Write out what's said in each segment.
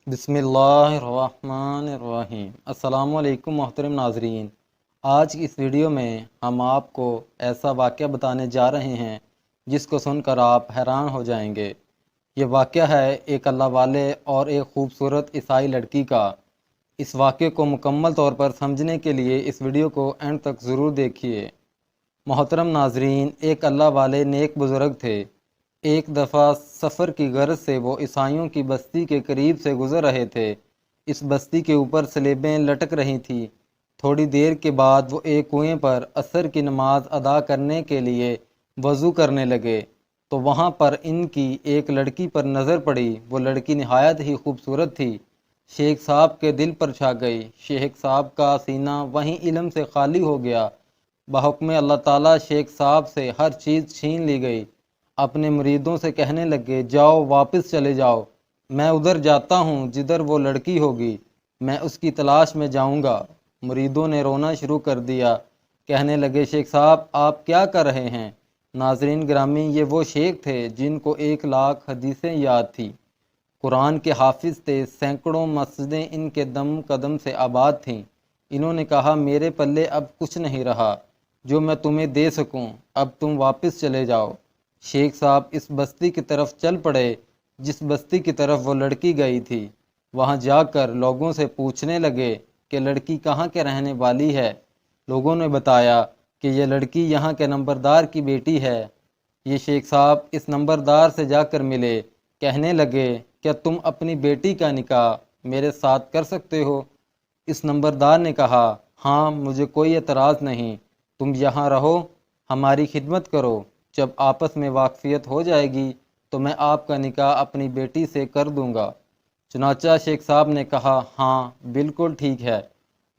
بسم اللہ الرحمن الرحیم۔ السلام علیکم محترم ناظرین، آج کی اس ویڈیو میں ہم آپ کو ایسا واقعہ بتانے جا رہے ہیں جس کو سن کر آپ حیران ہو جائیں گے۔ یہ واقعہ ہے ایک اللہ والے اور ایک خوبصورت عیسائی لڑکی کا۔ اس واقعے کو مکمل طور پر سمجھنے کے لیے اس ویڈیو کو اینڈ تک ضرور دیکھیے۔ محترم ناظرین، ایک اللہ والے نیک بزرگ تھے۔ ایک دفعہ سفر کی غرض سے وہ عیسائیوں کی بستی کے قریب سے گزر رہے تھے۔ اس بستی کے اوپر سلیبیں لٹک رہی تھیں۔ تھوڑی دیر کے بعد وہ ایک کنویں پر عصر کی نماز ادا کرنے کے لیے وضو کرنے لگے تو وہاں پر ان کی ایک لڑکی پر نظر پڑی۔ وہ لڑکی نہایت ہی خوبصورت تھی۔ شیخ صاحب کے دل پر چھا گئی۔ شیخ صاحب کا سینہ وہیں علم سے خالی ہو گیا۔ بحکم اللہ تعالیٰ شیخ صاحب سے ہر چیز چھین لی گئی۔ اپنے مریدوں سے کہنے لگے، جاؤ واپس چلے جاؤ، میں ادھر جاتا ہوں جدھر وہ لڑکی ہوگی، میں اس کی تلاش میں جاؤں گا۔ مریدوں نے رونا شروع کر دیا۔ کہنے لگے، شیخ صاحب آپ کیا کر رہے ہیں؟ ناظرین گرامی، یہ وہ شیخ تھے جن کو 1,00,000 حدیثیں یاد تھی، قرآن کے حافظ تھے، سینکڑوں مسجدیں ان کے دم قدم سے آباد تھیں۔ انہوں نے کہا، میرے پلے اب کچھ نہیں رہا جو میں تمہیں دے سکوں، اب تم واپس چلے جاؤ۔ شیخ صاحب اس بستی کی طرف چل پڑے جس بستی کی طرف وہ لڑکی گئی تھی۔ وہاں جا کر لوگوں سے پوچھنے لگے کہ لڑکی کہاں کے رہنے والی ہے۔ لوگوں نے بتایا کہ یہ لڑکی یہاں کے نمبردار کی بیٹی ہے۔ یہ شیخ صاحب اس نمبردار سے جا کر ملے۔ کہنے لگے، کیا تم اپنی بیٹی کا نکاح میرے ساتھ کر سکتے ہو؟ اس نمبردار نے کہا، ہاں مجھے کوئی اعتراض نہیں، تم یہاں رہو، ہماری خدمت کرو، جب آپس میں واقفیت ہو جائے گی تو میں آپ کا نکاح اپنی بیٹی سے کر دوں گا۔ چنانچہ شیخ صاحب نے کہا، ہاں بالکل ٹھیک ہے۔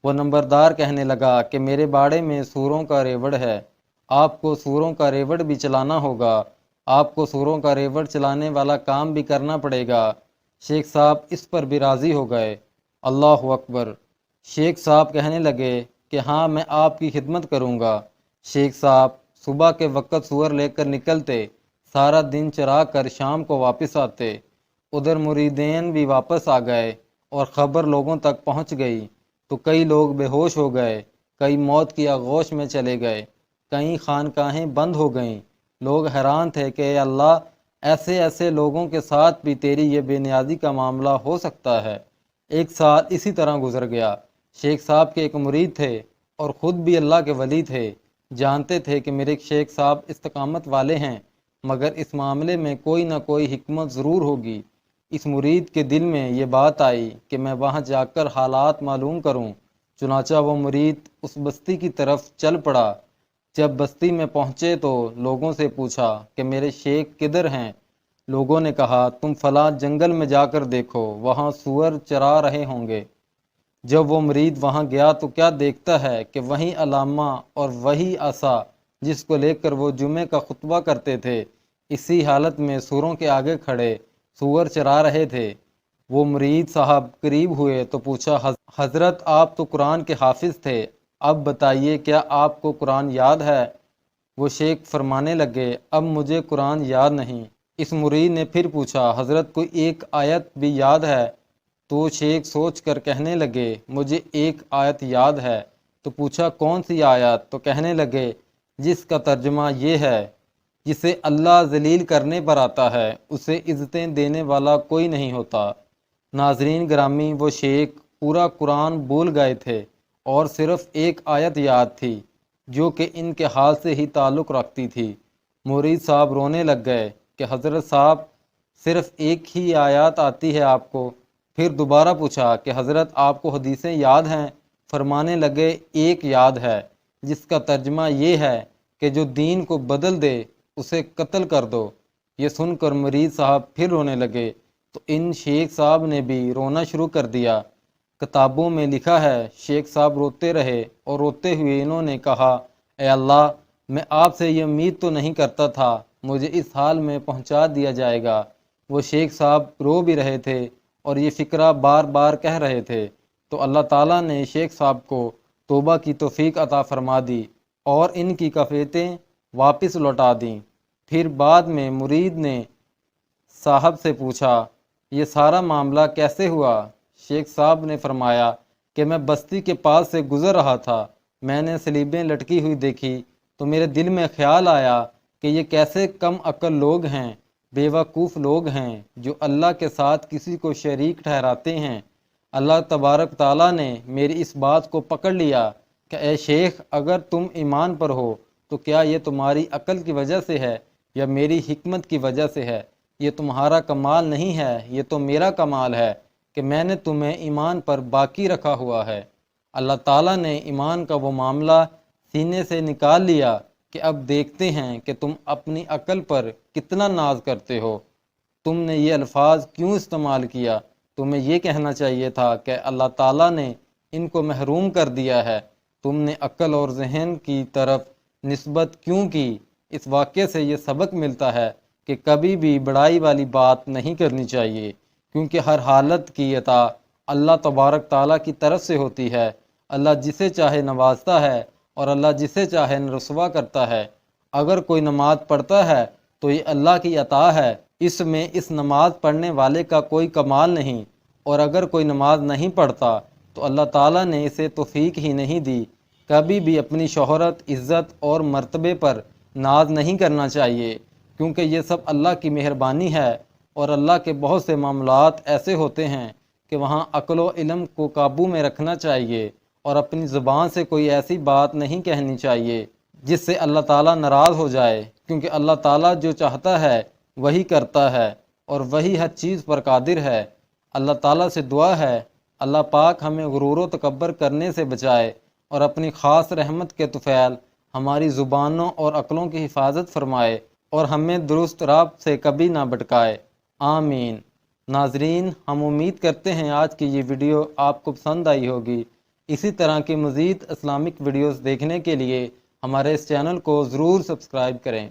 وہ نمبردار کہنے لگا کہ میرے باڑے میں سوروں کا ریوڑ ہے، آپ کو سوروں کا ریوڑ بھی چلانا ہوگا، آپ کو سوروں کا ریوڑ چلانے والا کام بھی کرنا پڑے گا۔ شیخ صاحب اس پر بھی راضی ہو گئے۔ اللہ اکبر۔ شیخ صاحب کہنے لگے کہ ہاں میں آپ کی خدمت کروں گا۔ شیخ صاحب صبح کے وقت سور لے کر نکلتے، سارا دن چرا کر شام کو واپس آتے۔ ادھر مریدین بھی واپس آ گئے اور خبر لوگوں تک پہنچ گئی تو کئی لوگ بے ہوش ہو گئے، کئی موت کی آغوش میں چلے گئے، کئی خانقاہیں بند ہو گئیں۔ لوگ حیران تھے کہ اے اللہ، ایسے ایسے لوگوں کے ساتھ بھی تیری یہ بے نیازی کا معاملہ ہو سکتا ہے۔ ایک سال اسی طرح گزر گیا۔ شیخ صاحب کے ایک مرید تھے اور خود بھی اللہ کے ولی تھے۔ جانتے تھے کہ میرے شیخ صاحب استقامت والے ہیں، مگر اس معاملے میں کوئی نہ کوئی حکمت ضرور ہوگی۔ اس مرید کے دل میں یہ بات آئی کہ میں وہاں جا کر حالات معلوم کروں۔ چنانچہ وہ مرید اس بستی کی طرف چل پڑا۔ جب بستی میں پہنچے تو لوگوں سے پوچھا کہ میرے شیخ کدھر ہیں؟ لوگوں نے کہا، تم فلاں جنگل میں جا کر دیکھو، وہاں سور چرا رہے ہوں گے۔ جب وہ مرید وہاں گیا تو کیا دیکھتا ہے کہ وہی علامہ اور وہی عصا جس کو لے کر وہ جمعے کا خطبہ کرتے تھے، اسی حالت میں سوروں کے آگے کھڑے سور چرا رہے تھے۔ وہ مرید صاحب قریب ہوئے تو پوچھا، حضرت آپ تو قرآن کے حافظ تھے، اب بتائیے کیا آپ کو قرآن یاد ہے؟ وہ شیخ فرمانے لگے، اب مجھے قرآن یاد نہیں۔ اس مرید نے پھر پوچھا، حضرت کوئی ایک آیت بھی یاد ہے؟ تو شیخ سوچ کر کہنے لگے، مجھے ایک آیت یاد ہے۔ تو پوچھا، کون سی آیت؟ تو کہنے لگے، جس کا ترجمہ یہ ہے، جسے اللہ ذلیل کرنے پر آتا ہے اسے عزتیں دینے والا کوئی نہیں ہوتا۔ ناظرین گرامی، وہ شیخ پورا قرآن بھول گئے تھے اور صرف ایک آیت یاد تھی جو کہ ان کے حال سے ہی تعلق رکھتی تھی۔ مرید صاحب رونے لگ گئے کہ حضرت صاحب صرف ایک ہی آیات آتی ہے آپ کو؟ پھر دوبارہ پوچھا کہ حضرت آپ کو حدیثیں یاد ہیں؟ فرمانے لگے، ایک یاد ہے جس کا ترجمہ یہ ہے کہ جو دین کو بدل دے اسے قتل کر دو۔ یہ سن کر مرید صاحب پھر رونے لگے تو ان شیخ صاحب نے بھی رونا شروع کر دیا۔ کتابوں میں لکھا ہے، شیخ صاحب روتے رہے اور روتے ہوئے انہوں نے کہا، اے اللہ، میں آپ سے یہ امید تو نہیں کرتا تھا مجھے اس حال میں پہنچا دیا جائے گا۔ وہ شیخ صاحب رو بھی رہے تھے اور یہ فکرہ بار بار کہہ رہے تھے تو اللہ تعالیٰ نے شیخ صاحب کو توبہ کی توفیق عطا فرما دی اور ان کی کیفیتیں واپس لوٹا دیں۔ پھر بعد میں مرید نے صاحب سے پوچھا، یہ سارا معاملہ کیسے ہوا؟ شیخ صاحب نے فرمایا کہ میں بستی کے پاس سے گزر رہا تھا، میں نے سلیبیں لٹکی ہوئی دیکھی تو میرے دل میں خیال آیا کہ یہ کیسے کم عقل لوگ ہیں، بے وقوف لوگ ہیں جو اللہ کے ساتھ کسی کو شریک ٹھہراتے ہیں۔ اللہ تبارک تعالیٰ نے میری اس بات کو پکڑ لیا کہ اے شیخ، اگر تم ایمان پر ہو تو کیا یہ تمہاری عقل کی وجہ سے ہے یا میری حکمت کی وجہ سے ہے؟ یہ تمہارا کمال نہیں ہے، یہ تو میرا کمال ہے کہ میں نے تمہیں ایمان پر باقی رکھا ہوا ہے۔ اللہ تعالیٰ نے ایمان کا وہ معاملہ سینے سے نکال لیا کہ اب دیکھتے ہیں کہ تم اپنی عقل پر کتنا ناز کرتے ہو۔ تم نے یہ الفاظ کیوں استعمال کیا؟ تمہیں یہ کہنا چاہیے تھا کہ اللہ تعالیٰ نے ان کو محروم کر دیا ہے۔ تم نے عقل اور ذہن کی طرف نسبت کیوں کی؟ اس واقعے سے یہ سبق ملتا ہے کہ کبھی بھی بڑائی والی بات نہیں کرنی چاہیے، کیونکہ ہر حالت کی عطا اللہ تبارک تعالیٰ کی طرف سے ہوتی ہے۔ اللہ جسے چاہے نوازتا ہے اور اللہ جسے چاہے رسوا کرتا ہے۔ اگر کوئی نماز پڑھتا ہے تو یہ اللہ کی عطا ہے، اس میں اس نماز پڑھنے والے کا کوئی کمال نہیں، اور اگر کوئی نماز نہیں پڑھتا تو اللہ تعالیٰ نے اسے توفیق ہی نہیں دی۔ کبھی بھی اپنی شہرت، عزت اور مرتبے پر ناز نہیں کرنا چاہیے، کیونکہ یہ سب اللہ کی مہربانی ہے، اور اللہ کے بہت سے معاملات ایسے ہوتے ہیں کہ وہاں عقل و علم کو قابو میں رکھنا چاہیے، اور اپنی زبان سے کوئی ایسی بات نہیں کہنی چاہیے جس سے اللہ تعالیٰ ناراض ہو جائے، کیونکہ اللہ تعالیٰ جو چاہتا ہے وہی کرتا ہے، اور وہی ہر چیز پر قادر ہے۔ اللہ تعالیٰ سے دعا ہے اللہ پاک ہمیں غرور و تکبر کرنے سے بچائے، اور اپنی خاص رحمت کے طفیل ہماری زبانوں اور عقلوں کی حفاظت فرمائے، اور ہمیں درست راہ سے کبھی نہ بھٹکائے، آمین۔ ناظرین، ہم امید کرتے ہیں آج کی یہ ویڈیو آپ کو پسند آئی ہوگی۔ اسی طرح کی مزید اسلامک ویڈیوز دیکھنے کے لیے ہمارے اس چینل کو ضرور سبسکرائب کریں۔